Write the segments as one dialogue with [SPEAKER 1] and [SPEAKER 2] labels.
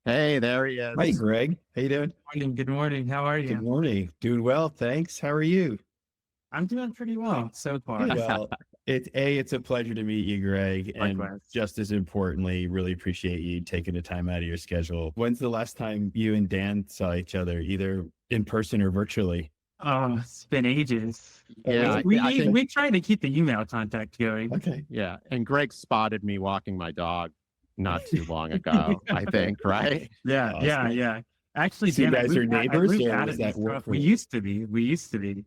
[SPEAKER 1] Hey, there he
[SPEAKER 2] Hi,
[SPEAKER 1] is.
[SPEAKER 2] Greg. How you doing?
[SPEAKER 3] Morning, good morning. How are
[SPEAKER 2] Good
[SPEAKER 3] you?
[SPEAKER 2] morning. Doing well, thanks. How are you?
[SPEAKER 3] I'm doing pretty well so far.
[SPEAKER 2] Good. Well, it's a pleasure to meet you, Greg, and
[SPEAKER 3] Likewise.
[SPEAKER 2] just as importantly, really appreciate you taking the time out of your schedule. When's the last time you and Dan saw each other, either in person or virtually?
[SPEAKER 3] Oh, it's been ages.
[SPEAKER 2] Oh,
[SPEAKER 1] Yeah,
[SPEAKER 3] We
[SPEAKER 2] really?
[SPEAKER 1] I
[SPEAKER 3] we
[SPEAKER 1] think,
[SPEAKER 3] we try to keep the email contact going.
[SPEAKER 2] Okay.
[SPEAKER 1] yeah. And Greg spotted me walking my dog not too long ago, I think, right?
[SPEAKER 3] Yeah, yeah,
[SPEAKER 2] Awesome.
[SPEAKER 3] yeah. Actually,
[SPEAKER 2] So you
[SPEAKER 3] Dan,
[SPEAKER 2] guys are
[SPEAKER 3] I
[SPEAKER 2] neighbors,
[SPEAKER 3] moved
[SPEAKER 2] or
[SPEAKER 3] out
[SPEAKER 2] was
[SPEAKER 3] of
[SPEAKER 2] that
[SPEAKER 3] East
[SPEAKER 2] work
[SPEAKER 3] Harlem.
[SPEAKER 2] for
[SPEAKER 3] We
[SPEAKER 2] you?
[SPEAKER 3] used to be. We used to be.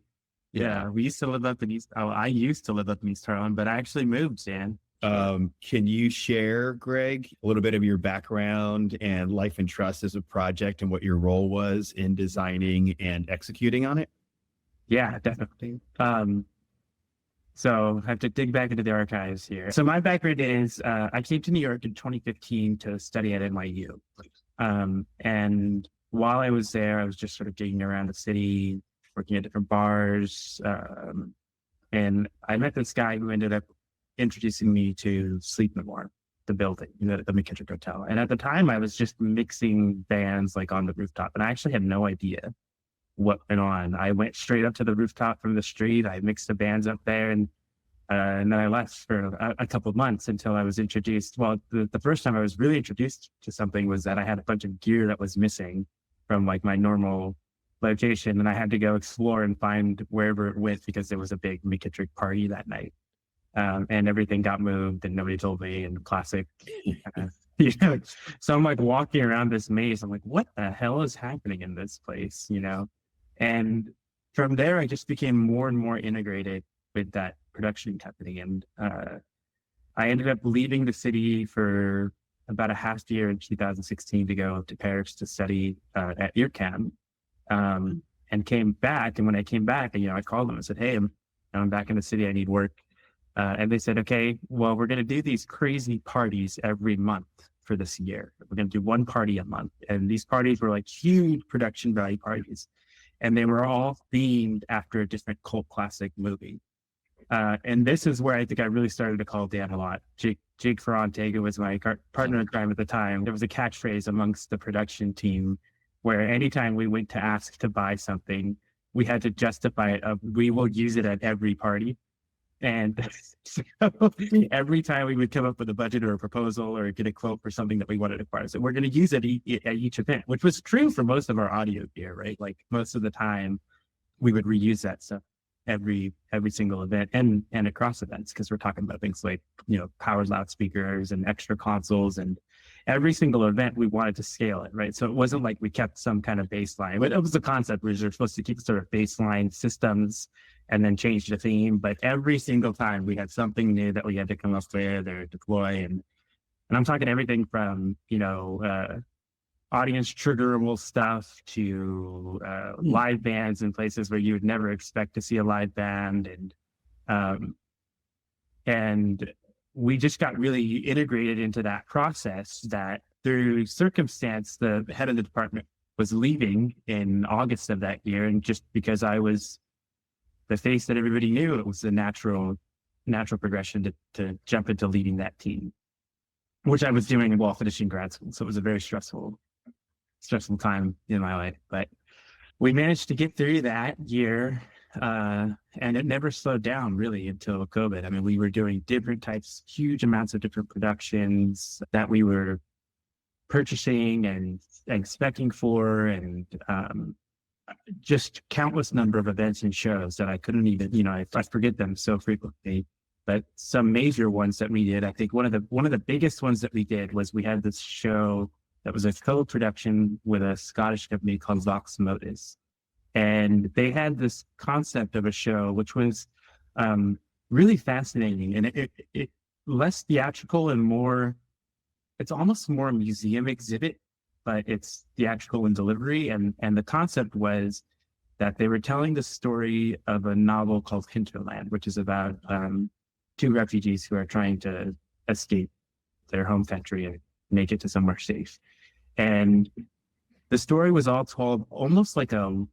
[SPEAKER 1] Yeah.
[SPEAKER 3] Yeah, we used to live up in East. Oh, I used to live up in East Harlem, but I actually moved, Dan.
[SPEAKER 2] Can you share, Greg, a little bit of your background and Life and Trust as a project and what your role was in designing and executing on it?
[SPEAKER 3] Yeah, definitely. So I have to dig back into the archives here. So my background is I came to New York in 2015 to study at NYU. And while I was there, I was just sort of digging around the city, working at different bars. And I met this guy who ended up introducing me to Sleep No More, the building, the McKittrick Hotel. And at the time, I was just mixing bands like on the rooftop, and I actually had no idea what went on. I went straight up to the rooftop from the street. I mixed the bands up there, and then I left for a couple of months until I was introduced. Well, the first time I was really introduced to something was that I had a bunch of gear that was missing from like my normal location, and I had to go explore and find wherever it went because there was a big McKittrick party that night. And everything got moved and nobody told me, and classic, uh, you know, so I'm like walking around this maze. I'm like, what the hell is happening in this place? And from there, I just became more and more integrated with that production company. And I ended up leaving the city for about a half year in 2016 to go to Paris to study at IRCAM, and came back. And when I came back, I called them and said, hey, I'm back in the city. I need work. And they said, okay, well, we're going to do these crazy parties every month for this year. We're going to do one party a month. And these parties were like huge production value parties. And they were all themed after a different cult classic movie. And this is where I think I really started to call Dan a lot. Jake Ferrante, who was my partner in crime at the time, there was a catchphrase amongst the production team where anytime we went to ask to buy something, we had to justify it of we will use it at every party. And so every time we would come up with a budget or a proposal or get a quote for something that we wanted to acquire, so we're going to use it at each event, which was true for most of our audio gear, right? Like most of the time we would reuse that stuff every single event and across events, because we're talking about things like, power loudspeakers and extra consoles, and every single event we wanted to scale it, right? So it wasn't like we kept some kind of baseline, but it was the concept where you're supposed to keep sort of baseline systems and then change the theme. But every single time we had something new that we had to come up with or deploy. And I'm talking everything from, audience triggerable stuff to live bands in places where you would never expect to see a live band. And we just got really integrated into that process that through circumstance, the head of the department was leaving in August of that year. And just because I was the face that everybody knew, it was the natural progression to jump into leading that team, which I was doing while finishing grad school. So it was a very stressful time in my life, but we managed to get through that year. And it never slowed down really until COVID. I mean, we were doing different types, huge amounts of different productions that we were purchasing and speccing for, and just countless number of events and shows that I couldn't even, I forget them so frequently. But some major ones that we did, I think one of the biggest ones that we did was we had this show that was a co-production with a Scottish company called Vox Modus. And they had this concept of a show, which was really fascinating, and it less theatrical and more, it's almost more a museum exhibit, but it's theatrical in delivery. And the concept was that they were telling the story of a novel called Hinterland, which is about two refugees who are trying to escape their home country and make it to somewhere safe. And the story was all told almost like a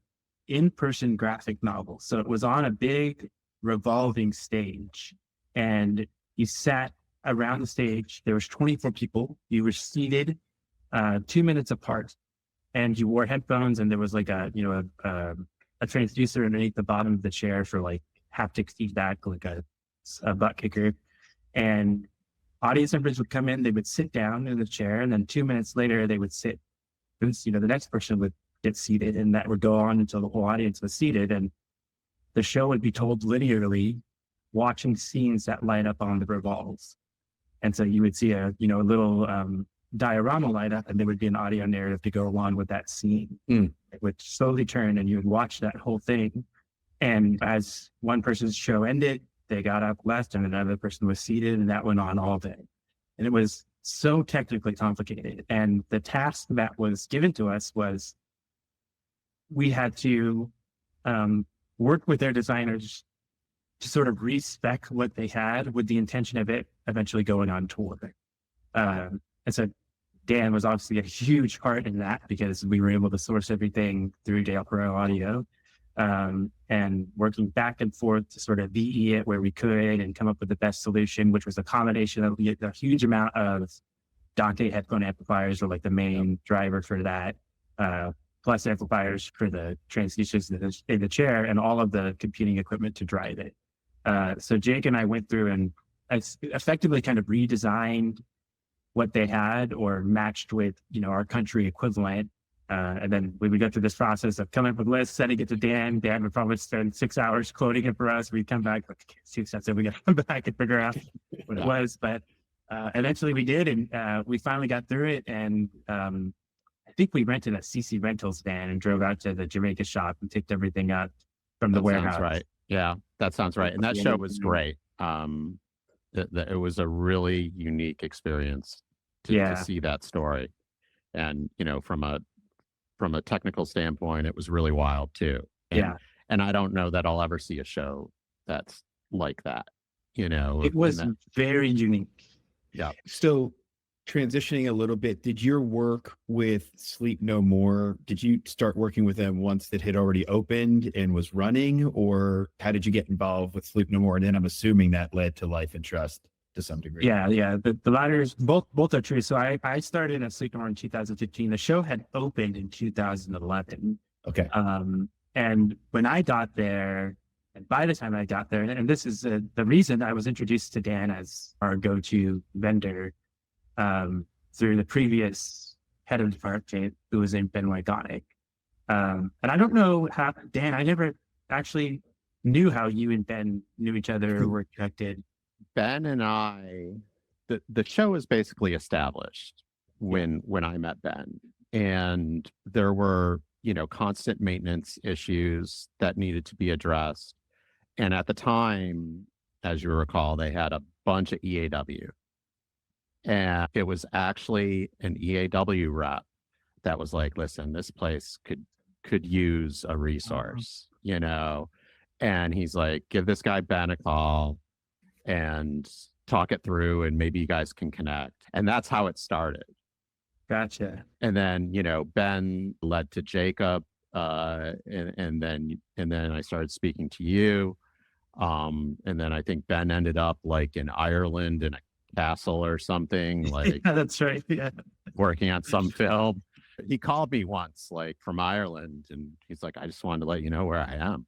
[SPEAKER 3] in-person graphic novel. So it was on a big revolving stage, and you sat around the stage. There was 24 people. You were seated 2 minutes apart, and you wore headphones, and there was like a transducer underneath the bottom of the chair for like haptic feedback, like a butt kicker. And audience members would come in, they would sit down in the chair, and then 2 minutes later they would sit. The next person would get seated, and that would go on until the whole audience was seated. And the show would be told linearly, watching scenes that light up on the revolves. And so you would see a little diorama light up, and there would be an audio narrative to go along with that scene. It would slowly turn, and you would watch that whole thing. And as one person's show ended, they got up, left, and another person was seated, and that went on all day. And it was so technically complicated. And the task that was given to us was we had to work with their designers to sort of respec what they had with the intention of it eventually going on tour. And so Dan was obviously a huge part in that, because we were able to source everything through Dale Pro Audio, and working back and forth to sort of VE it where we could and come up with the best solution, which was a combination of a huge amount of Dante headphone amplifiers, or like the main driver for that, plus amplifiers for the transducers in the chair, and all of the computing equipment to drive it. So Jake and I went through and effectively kind of redesigned what they had, or matched with, our country equivalent. And then we would go through this process of coming up with lists, sending it to Dan. Dan would probably spend 6 hours quoting it for us. We'd come back, like, it's too expensive. We got to come back and figure out what it was. But eventually we did, and we finally got through it. And I think we rented a CC Rentals van and drove out to the Jamaica shop and picked everything up from the warehouse.
[SPEAKER 1] Sounds right. Yeah, that sounds right. And that show was great. It was a really unique experience to see that story. And, from a technical standpoint, it was really wild too. And I don't know that I'll ever see a show that's like that.
[SPEAKER 3] It was very unique.
[SPEAKER 1] Yeah.
[SPEAKER 2] So transitioning a little bit, did your work with Sleep No More, did you start working with them once that had already opened and was running, or how did you get involved with Sleep No More? And then I'm assuming that led to Life and Trust to some degree.
[SPEAKER 3] Yeah. The latter is both are true. So I started at Sleep No More in 2015. The show had opened in 2011.
[SPEAKER 2] Okay.
[SPEAKER 3] And when I got there, and by the time I got there, and this is the reason I was introduced to Dan as our go-to vendor, through the previous head of department, who was named Ben Wygonic. And I don't know how, Dan, I never actually knew how you and Ben knew each other or were connected.
[SPEAKER 1] Ben and I, the show was basically established when I met Ben, and there were, constant maintenance issues that needed to be addressed. And at the time, as you recall, they had a bunch of EAW, and it was actually an EAW rep that was like, listen, this place could use a resource, and he's like, give this guy Ben a call and talk it through, and maybe you guys can connect. And that's how it started.
[SPEAKER 3] Gotcha.
[SPEAKER 1] And then, Ben led to Jacob, and then I started speaking to you. And then I think Ben ended up like in Ireland in a castle or something, like
[SPEAKER 3] yeah, that's right. Yeah.
[SPEAKER 1] Working on some film. He called me once, like from Ireland, and he's like, I just wanted to let you know where I am.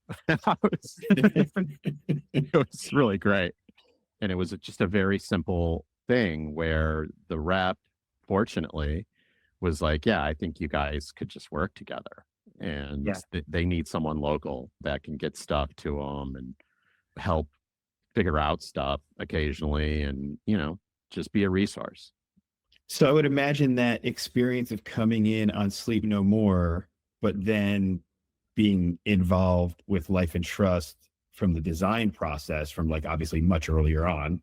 [SPEAKER 1] It was really great. And it was just a very simple thing where the rep, fortunately, was like, yeah, I think you guys could just work together. And they need someone local that can get stuff to them and help figure out stuff occasionally, and, just be a resource.
[SPEAKER 2] So I would imagine that experience of coming in on Sleep No More, but then being involved with Life and Trust from the design process, from like obviously much earlier on,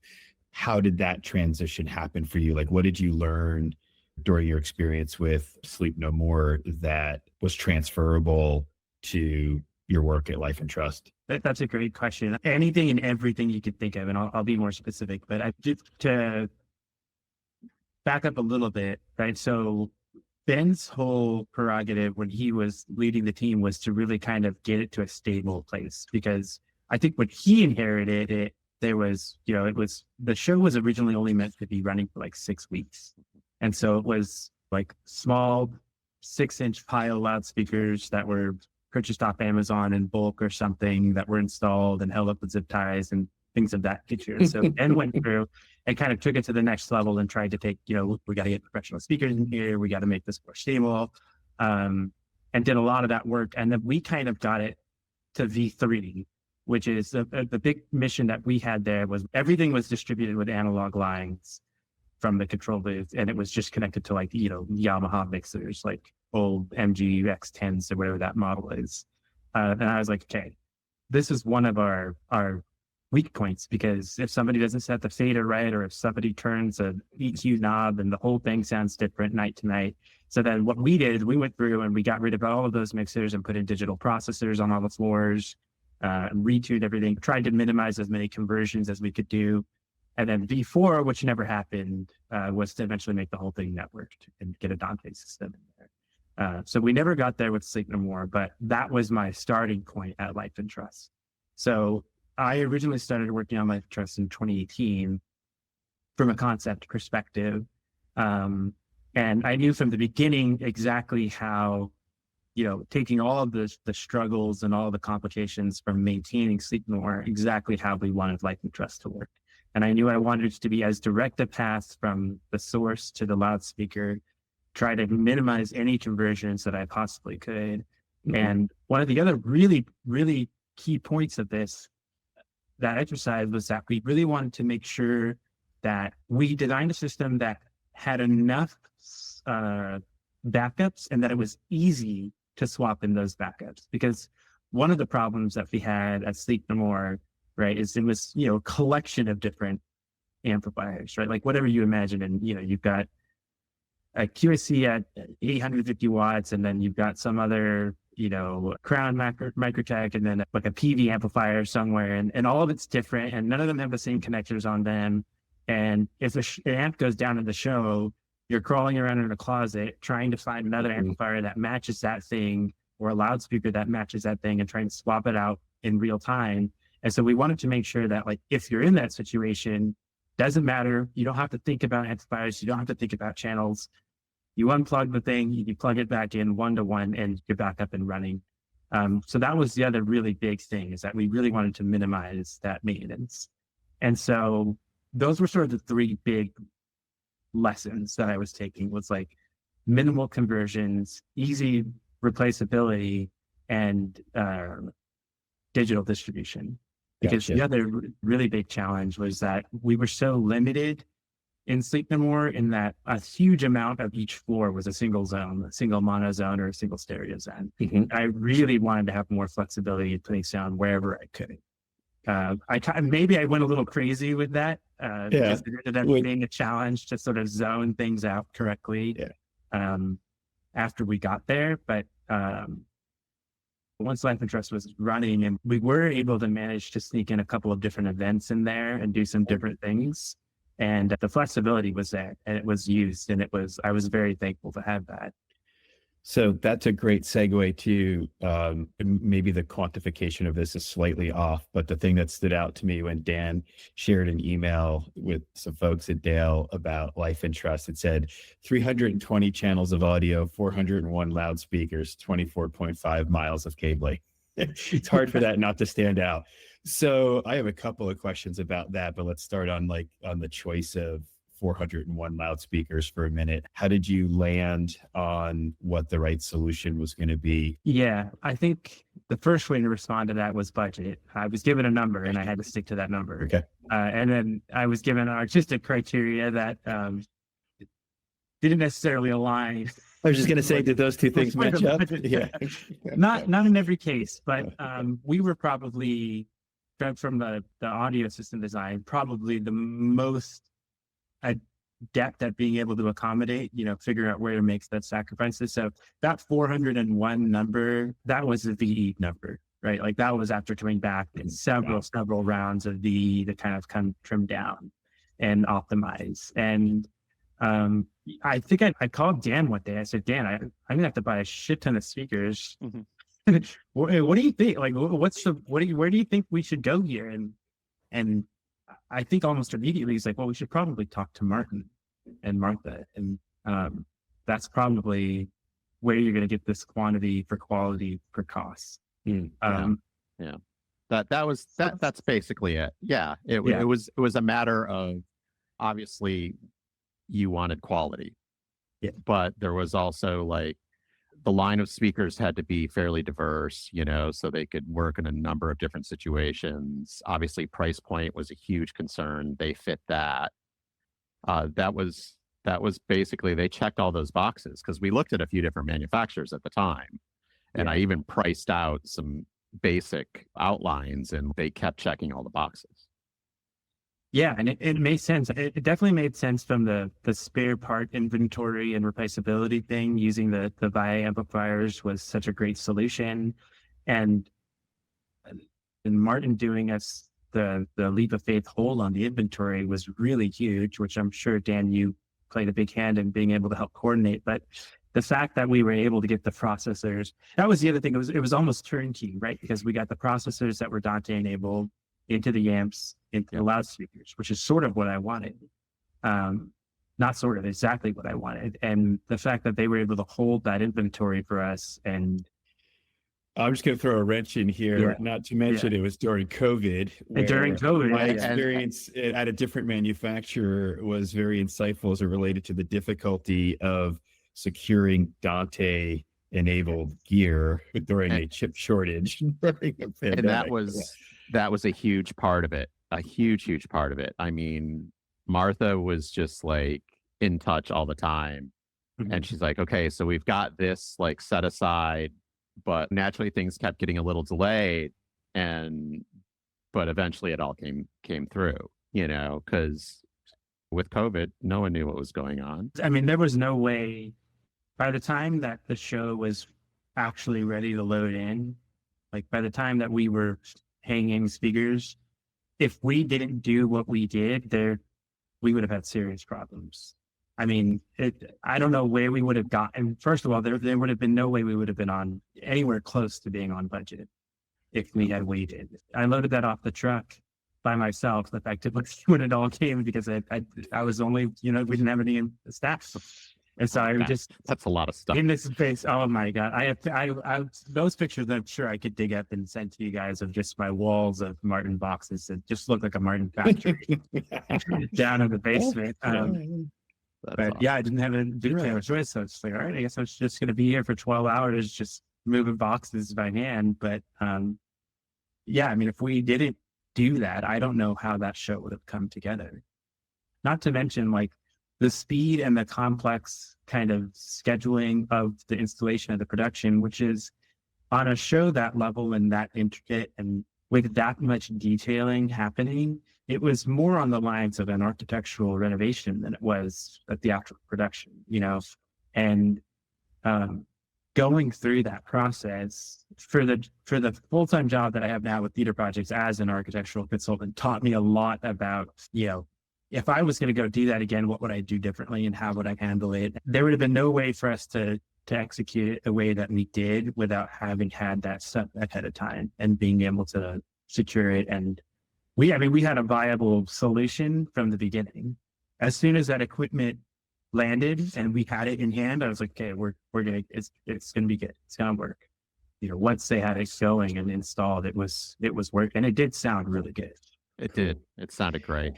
[SPEAKER 2] how did that transition happen for you? Like, what did you learn during your experience with Sleep No More that was transferable to your work at Life and Trust?
[SPEAKER 3] That's a great question. Anything and everything you could think of, and I'll be more specific, but I just to back up a little bit, right? So Ben's whole prerogative when he was leading the team was to really kind of get it to a stable place, because I think when he inherited it, there was, the show was originally only meant to be running for like 6 weeks. And so it was like small 6-inch pile loudspeakers that were purchased off Amazon in bulk or something that were installed and held up with zip ties and things of that nature. So Ben went through and kind of took it to the next level and tried to take, we got to get professional speakers in here. We got to make this more stable, and did a lot of that work. And then we kind of got it to V3, which is the big mission that we had there was everything was distributed with analog lines from the control booth. And it was just connected to like, Yamaha mixers, like old MG X10s or whatever that model is. And I was like, okay, this is one of our weak points, because if somebody doesn't set the fader right, or if somebody turns an EQ knob and the whole thing sounds different night to night. So then what we did, we went through and we got rid of all of those mixers and put in digital processors on all the floors, retuned everything, tried to minimize as many conversions as we could do. And then V4, which never happened, was to eventually make the whole thing networked and get a Dante system in there. So we never got there with Sleep No More, but that was my starting point at Life and Trust. So I originally started working on Life and Trust in 2018 from a concept perspective. And I knew from the beginning exactly how, taking all of the struggles and all the complications from maintaining Sleep No More, exactly how we wanted Life and Trust to work. And I knew I wanted it to be as direct a path from the source to the loudspeaker, try to minimize any conversions that I possibly could. Mm-hmm. And one of the other really, really key points of that exercise was that we really wanted to make sure that we designed a system that had enough backups and that it was easy to swap in those backups. Because one of the problems that we had at Sleep No More, right, is it was, a collection of different amplifiers, right? Like whatever you imagine. And, you've got a QSC at 850 watts, and then you've got some other, Crown Microtech, and then like a PV amplifier somewhere. And all of it's different, and none of them have the same connectors on them. And if an amp goes down in the show, you're crawling around in a closet trying to find another amplifier that matches that thing, or a loudspeaker that matches that thing, and trying to swap it out in real time. And so we wanted to make sure that, like, if you're in that situation, doesn't matter. You don't have to think about amplifiers. You don't have to think about channels. You unplug the thing, you plug it back in 1-to-1, and you're back up and running. So that was the other really big thing, is that we really wanted to minimize that maintenance. And so those were sort of the three big lessons that I was taking, was like minimal conversions, easy replaceability, and digital distribution. Because the other really big challenge was that we were so limited in Sleep No More in that a huge amount of each floor was a single zone, a single mono zone, or a single stereo zone. Mm-hmm. I really wanted to have more flexibility in putting sound wherever I could. Maybe I went a little crazy with that, because it ended up being a challenge to sort of zone things out correctly after we got there. But once Life and Trust was running, and we were able to manage to sneak in a couple of different events in there and do some different things. And the flexibility was there, and it was used, and I was very thankful to have that.
[SPEAKER 2] So that's a great segue to maybe the quantification of this is slightly off, but the thing that stood out to me when Dan shared an email with some folks at Dale about Life and Trust, it said 320 channels of audio, 401 loudspeakers, 24.5 miles of cabling. It's hard for that not to stand out. So I have a couple of questions about that, but let's start on the choice of 401 loudspeakers for a minute. How did you land on what the right solution was going to be?
[SPEAKER 3] Yeah, I think the first way to respond to that was budget. I was given a number and I had to stick to that number.
[SPEAKER 2] Okay.
[SPEAKER 3] And then I was given artistic criteria that didn't necessarily align.
[SPEAKER 2] I was just going to say, did those two things match up? Yeah.
[SPEAKER 3] Not in every case, but we were probably, from the audio system design, probably the most adept at being able to accommodate, figure out where to make that sacrifices. So that 401 number, that was the VE number, right? Like that was after coming back in several rounds of VE to kind of come trim down and optimize. And I think I called Dan one day. I said, Dan, I'm gonna have to buy a shit ton of speakers. Mm-hmm. What do you think? Like, where do you think we should go here? And I think almost immediately he's like, well, we should probably talk to Martin and Martha. And that's probably where you're going to get this quantity for quality for cost.
[SPEAKER 1] Yeah. That's basically it. Yeah. It was a matter of, obviously you wanted quality.
[SPEAKER 3] Yeah.
[SPEAKER 1] But there was also like the line of speakers had to be fairly diverse, so they could work in a number of different situations. Obviously, price point was a huge concern. They fit that. That was basically, they checked all those boxes because we looked at a few different manufacturers at the time, and I even priced out some basic outlines, and they kept checking all the boxes.
[SPEAKER 3] Yeah, and it made sense. It definitely made sense from the spare part inventory and replaceability thing. Using the VIA amplifiers was such a great solution, and Martin doing us the leap of faith hold on the inventory was really huge, which I'm sure, Dan, you played a big hand in being able to help coordinate. But the fact that we were able to get the processors, that was the other thing. It was almost turnkey, right? Because we got the processors that were Dante enabled into the amps, into the loudspeakers, which is sort of what I wanted. Not sort of, exactly what I wanted. And the fact that they were able to hold that inventory for us. And
[SPEAKER 2] I'm just going to throw a wrench in here, not to mention it was during COVID.
[SPEAKER 3] And during COVID,
[SPEAKER 2] my experience at a different manufacturer was very insightful as it related to the difficulty of securing Dante enabled gear during a chip shortage.
[SPEAKER 1] And that was a huge part of it, a huge part of it. I mean, Martha was just like in touch all the time. And she's like, okay, so we've got this like set aside, but naturally things kept getting a little delayed, but eventually it all came through, because with COVID, no one knew what was going on.
[SPEAKER 3] I mean, there was no way by the time that the show was actually ready to load in, like by the time that we were hanging speakers, if we didn't do what we did there, we would have had serious problems. I mean, I don't know where we would have gotten. First of all, there would have been no way we would have been on anywhere close to being on budget if we had waited. I loaded that off the truck by myself, effectively, when it all came, because I was only, we didn't have any staff. And so
[SPEAKER 1] that's a lot of stuff
[SPEAKER 3] in this space. Oh my God. I those pictures I'm sure I could dig up and send to you guys of just my walls of Martin boxes that just look like a Martin factory down in the basement. But awesome. Yeah, I didn't have a choice. So it's like, all right, I guess I was just going to be here for 12 hours, just moving boxes by hand. But yeah, I mean, if we didn't do that, I don't know how that show would have come together. Not to mention like the speed and the complex kind of scheduling of the installation of the production, which is on a show that level and that intricate and with that much detailing happening, it was more on the lines of an architectural renovation than it was a theatrical production, and going through that process for the full-time job that I have now with theater projects as an architectural consultant taught me a lot about, if I was going to go do that again, what would I do differently and how would I handle it? There would have been no way for us to execute it the way that we did without having had that stuff ahead of time and being able to secure it. And we had a viable solution from the beginning. As soon as that equipment landed and we had it in hand, I was like, okay, it's gonna be good. It's gonna work. Once they had it going and installed, it was work, and it did sound really good.
[SPEAKER 1] It did. It sounded great.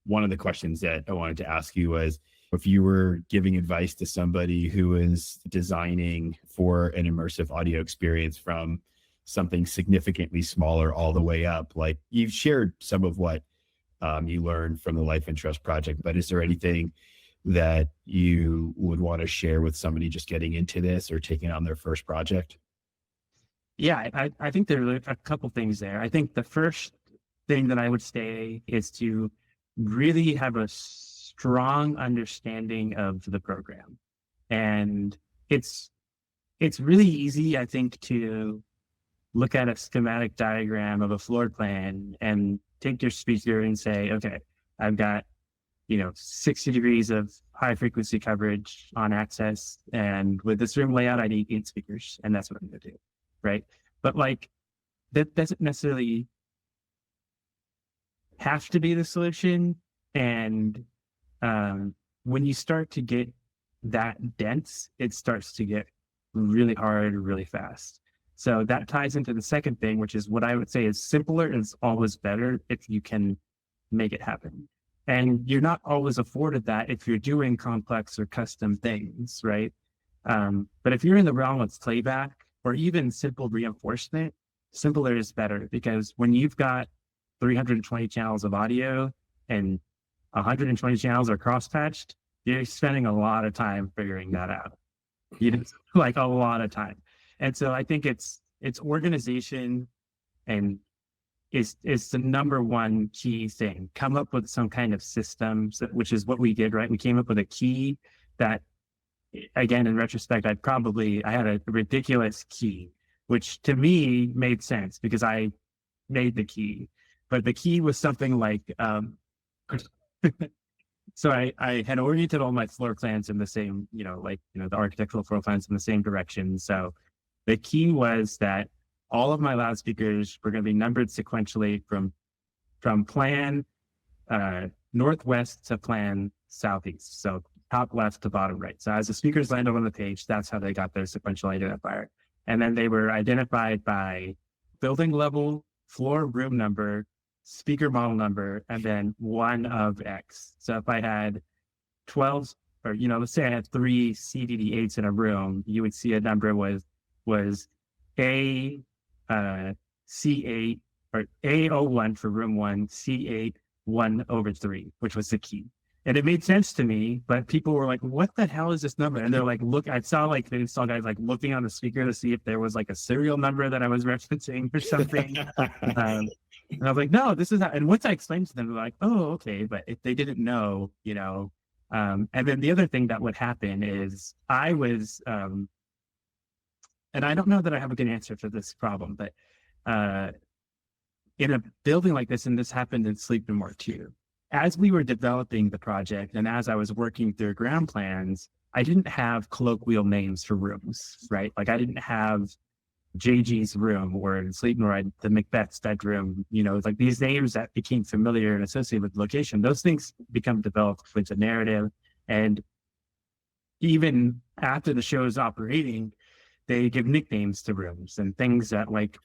[SPEAKER 2] One of the questions that I wanted to ask you was, if you were giving advice to somebody who is designing for an immersive audio experience from something significantly smaller all the way up, like you've shared some of what you learned from the Life and Trust project, but is there anything that you would want to share with somebody just getting into this or taking on their first project?
[SPEAKER 3] Yeah, I think there are a couple things there. I think the first thing that I would say is to really have a strong understanding of the program. And it's really easy, I think, to look at a schematic diagram of a floor plan and take your speaker and say, okay, I've got 60 degrees of high frequency coverage on access, and with this room layout I need 8 speakers, and that's what I'm gonna do, right? But like that doesn't necessarily have to be the solution. And when you start to get that dense, it starts to get really hard really fast. So that ties into the second thing, which is what I would say is simpler is always better if you can make it happen. And you're not always afforded that if you're doing complex or custom things, right? But if you're in the realm of playback or even simple reinforcement, simpler is better, because when you've got 320 channels of audio and 120 channels are cross-patched, you're spending a lot of time figuring that out. Like a lot of time. And so I think it's organization and is the number one key thing. Come up with some kind of system, which is what we did, right? We came up with a key that, again, in retrospect, I had a ridiculous key, which to me made sense because I made the key. But the key was something like, so I had oriented all my floor plans in the same, the architectural floor plans in the same direction. So the key was that all of my loudspeakers were going to be numbered sequentially from plan northwest to plan southeast. So top left to bottom right. So as the speakers landed on the page, that's how they got their sequential identifier. And then they were identified by building level, floor room number, speaker model number, and then one of X. So if I had 12, or let's say I had 3 CDD8s in a room, you would see a number was A C8 or A01 for room 1, C8 1/3, which was the key. And it made sense to me, but people were like, what the hell is this number? And they're like, look, I saw guys like looking on the speaker to see if there was like a serial number that I was referencing or something. And I was like, no, this is how, and once I explained to them, they're like, oh, okay. But if they didn't know, and then the other thing that would happen is I was, and I don't know that I have a good answer for this problem, but in a building like this, and this happened in Sleep No More too, as we were developing the project and as I was working through ground plans, I didn't have colloquial names for rooms, right? Like I didn't have JG's room or in Sleep No More, the Macbeth's bedroom, it's like these names that became familiar and associated with the location, those things become developed with the narrative. And even after the show is operating, they give nicknames to rooms and things that like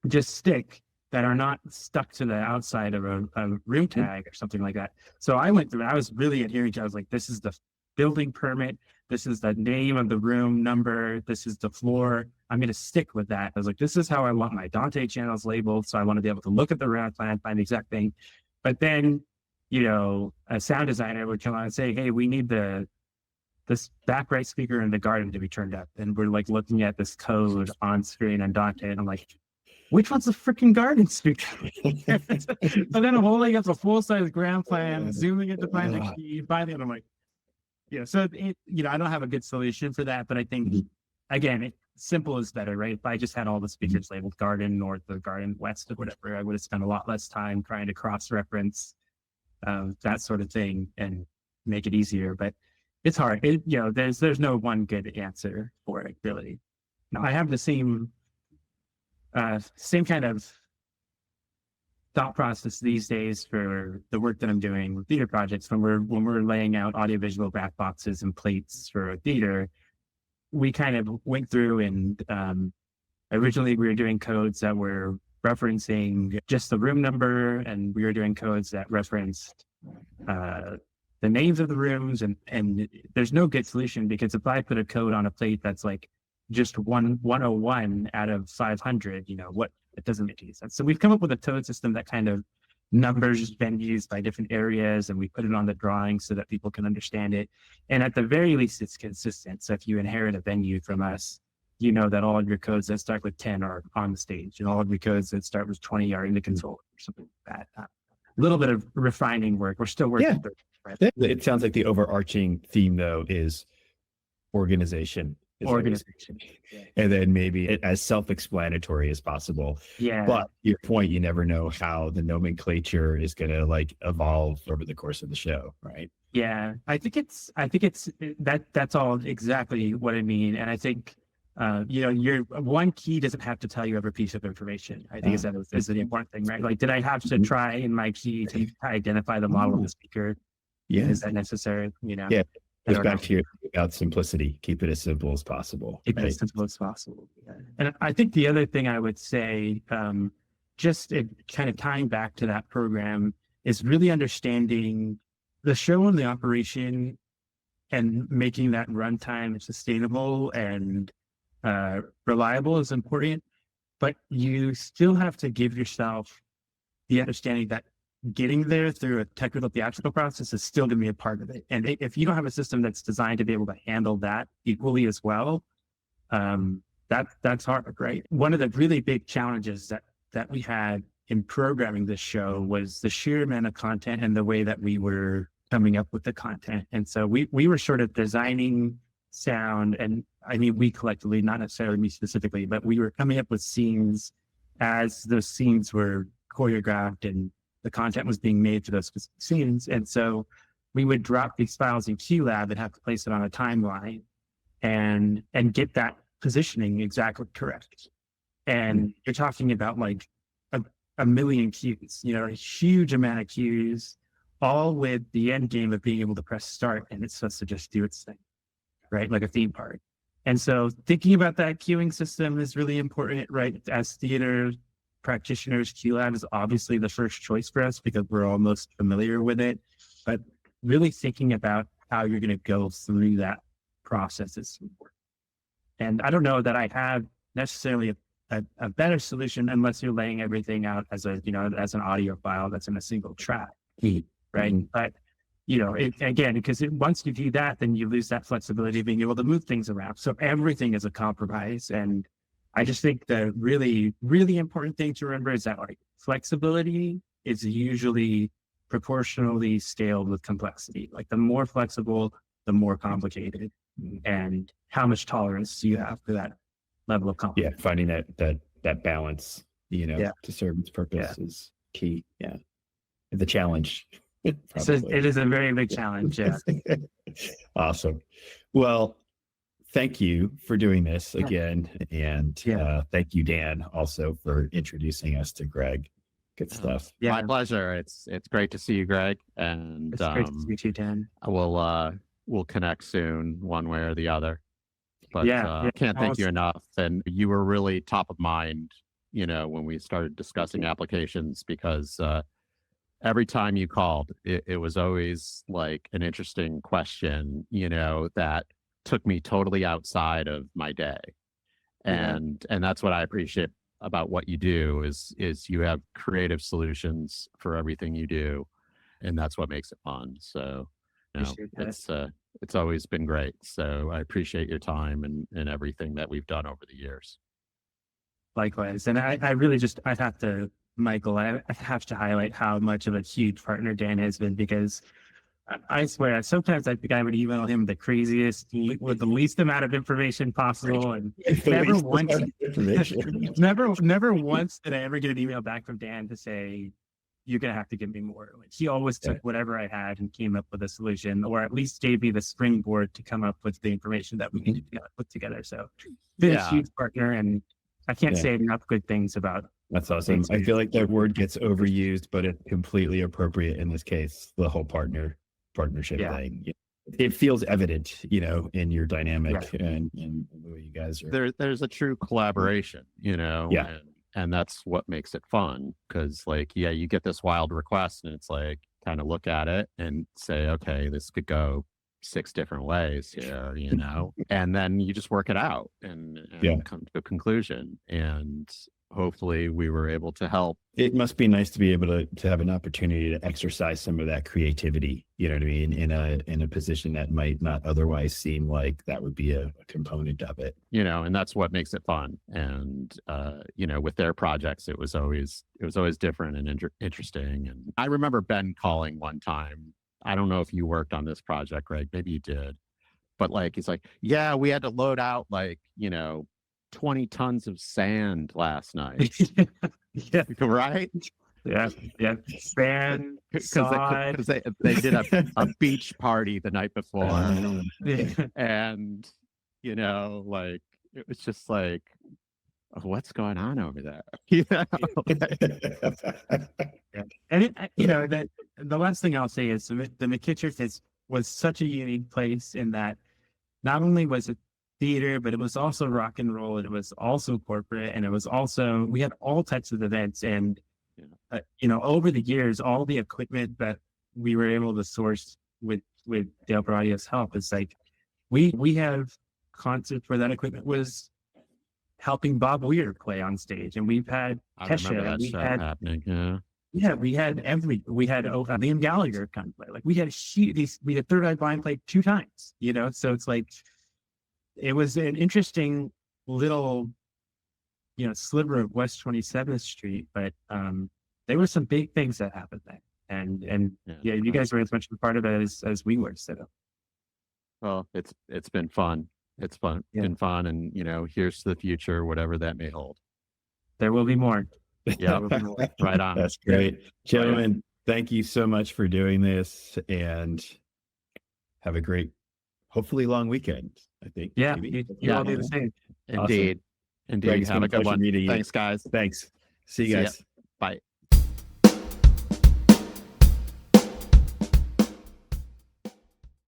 [SPEAKER 3] just stick, that are not stuck to the outside of a room tag or something like that. So I went through, I was really adhering to, I was like, this is the building permit, this is the name of the room number, this is the floor. I'm going to stick with that. I was like, this is how I want my Dante channels labeled. So I want to be able to look at the round plan, find the exact thing. But then, a sound designer would come on and say, hey, we need this back right speaker in the garden to be turned up. And we're like looking at this code on screen on Dante. And I'm like, which one's the freaking garden speaker? So then I'm holding up a full-size ground plan, zooming in to find the key. Finally, I'm like, so I don't have a good solution for that, but I think, again, simple is better, right? If I just had all the speakers labeled garden north or garden west or whatever, I would have spent a lot less time trying to cross-reference that sort of thing and make it easier. But it's hard. There's no one good answer for it, really. Now, I have the same kind of thought process these days for the work that I'm doing with theater projects. When we're laying out audiovisual back boxes and plates for a theater, we kind of went through and originally we were doing codes that were referencing just the room number, and we were doing codes that referenced the names of the rooms, and there's no good solution, because if I put a code on a plate that's like just 101 out of 500, it doesn't make any sense. So we've come up with a code system that kind of numbers venues by different areas, and we put it on the drawing so that people can understand it. And at the very least, it's consistent. So if you inherit a venue from us, that all of your codes that start with 10 are on the stage, and all of your codes that start with 20 are in the console or something like that. A little bit of refining work. We're still working through it. Right?
[SPEAKER 2] It sounds like the overarching theme, though, is organization. And then maybe as self-explanatory as possible.
[SPEAKER 3] Yeah.
[SPEAKER 2] But your point, you never know how the nomenclature is going to like evolve over the course of the show, right?
[SPEAKER 3] Yeah, I think it's that's all exactly what I mean. And I think your one key doesn't have to tell you every piece of information. I think is the important thing, right? Like, did I have to try in my key to identify the model of the speaker?
[SPEAKER 2] Yeah.
[SPEAKER 3] Is that necessary?
[SPEAKER 2] Yeah. Back to About simplicity, keep it as simple as possible.
[SPEAKER 3] Keep it as simple as possible. Yeah. And I think the other thing I would say, just kind of tying back to that program, is really understanding the show and the operation and making that runtime sustainable and reliable is important. But you still have to give yourself the understanding that getting there through a technical theatrical process is still going to be a part of it. And if you don't have a system that's designed to be able to handle that equally as well, that's hard, right? One of the really big challenges that we had in programming this show was the sheer amount of content and the way that we were coming up with the content. And so we were sort of designing sound, and I mean, we collectively, not necessarily me specifically, but we were coming up with scenes as those scenes were choreographed and the content was being made for those specific scenes. And so we would drop these files in QLab and have to place it on a timeline and get that positioning exactly correct. And you're talking about like a million cues, a huge amount of cues, all with the end game of being able to press start and it's supposed to just do its thing, right? Like a theme park. And so thinking about that queuing system is really important, right? As theater practitioners, QLab is obviously the first choice for us because we're all most familiar with it. But really thinking about how you're going to go through that process is important. And I don't know that I have necessarily a better solution unless you're laying everything out as as an audio file that's in a single track, right? Mm-hmm. But once you do that, then you lose that flexibility of being able to move things around. So everything is a compromise. And I just think the really, really important thing to remember is that like flexibility is usually proportionally scaled with complexity. Like the more flexible, the more complicated, and how much tolerance do you have for that level of complexity?
[SPEAKER 2] Yeah, finding that balance, to serve its purpose is key. Yeah, the challenge.
[SPEAKER 3] So it is a very big challenge. Yeah.
[SPEAKER 2] Awesome. Well, thank you for doing this again. And thank you, Dan, also for introducing us to Greg. Good stuff.
[SPEAKER 1] Yeah. My pleasure. It's great to see you, Greg. And
[SPEAKER 3] it's great to meet you, Dan.
[SPEAKER 1] We'll connect soon one way or the other. But can't thank you enough. And you were really top of mind, when we started discussing applications, because every time you called, it was always like an interesting question, that took me totally outside of my day. And that's what I appreciate about what you do is you have creative solutions for everything you do. And that's what makes it fun. So it's always been great. So I appreciate your time and everything that we've done over the years.
[SPEAKER 3] Likewise. And I really I have to, Michael, I have to highlight how much of a huge partner Dan has been, because I swear, sometimes I think I would email him the craziest with the least amount of information possible. And never once did I ever get an email back from Dan to say, you're going to have to give me more. Like, he always took whatever I had and came up with a solution, or at least gave me the springboard to come up with the information that we needed to put together. So been a huge partner, and I can't say enough good things about.
[SPEAKER 2] That's awesome. I feel like that word gets overused, but it's completely appropriate in this case, the whole partnership thing. It feels evident, in your dynamic and the way you guys are.
[SPEAKER 1] There's a true collaboration, and that's what makes it fun. Because you get this wild request and it's like, kind of look at it and say, okay, this could go 6 different ways here, and then you just work it out and come to a conclusion. And hopefully we were able to help.
[SPEAKER 2] It must be nice to be able to have an opportunity to exercise some of that creativity, you know what I mean, in a position that might not otherwise seem like that would be a component of it.
[SPEAKER 1] And that's what makes it fun. And with their projects, it was always different and interesting. And I remember Ben calling one time. I don't know if you worked on this project, Greg, maybe you did, but he's like, yeah, we had to load out 20 tons of sand last night. Right?
[SPEAKER 3] Yeah. Sand,
[SPEAKER 1] because they did a beach party the night before. And it was just like, what's going on over there?
[SPEAKER 3] And the last thing I'll say is the McKittrick was such a unique place in that not only was it theater, but it was also rock and roll, and it was also corporate, and it was also, we had all types of events. And over the years, all the equipment that we were able to source with Dale Baradio's help, is like we have concerts where that equipment was helping Bob Weir play on stage, and we've had
[SPEAKER 1] I
[SPEAKER 3] Kesha,
[SPEAKER 1] remember
[SPEAKER 3] and
[SPEAKER 1] that
[SPEAKER 3] we
[SPEAKER 1] show
[SPEAKER 3] had
[SPEAKER 1] happening. Yeah.
[SPEAKER 3] we had Liam Gallagher come play. Like we had Third Eye Blind play 2 times, so it's like it was an interesting little sliver of West 27th Street, but there were some big things that happened there, and you guys were as much a part of it as we were. So
[SPEAKER 1] Well, it's been fun. It's been fun, and here's to the future, whatever that may hold.
[SPEAKER 3] there will be more.
[SPEAKER 1] Yeah, right on.
[SPEAKER 2] That's great. Gentlemen, thank you so much for doing this, and have a great, hopefully long weekend, I think.
[SPEAKER 3] Yeah,
[SPEAKER 2] maybe.
[SPEAKER 3] you all do the same.
[SPEAKER 1] Indeed.
[SPEAKER 2] Greg, it's
[SPEAKER 1] Have
[SPEAKER 2] been
[SPEAKER 1] a
[SPEAKER 2] a
[SPEAKER 1] good
[SPEAKER 2] pleasure
[SPEAKER 1] one.
[SPEAKER 2] meeting you.
[SPEAKER 1] Thanks, guys.
[SPEAKER 2] Thanks. See you
[SPEAKER 1] See ya.
[SPEAKER 2] guys.
[SPEAKER 1] Bye.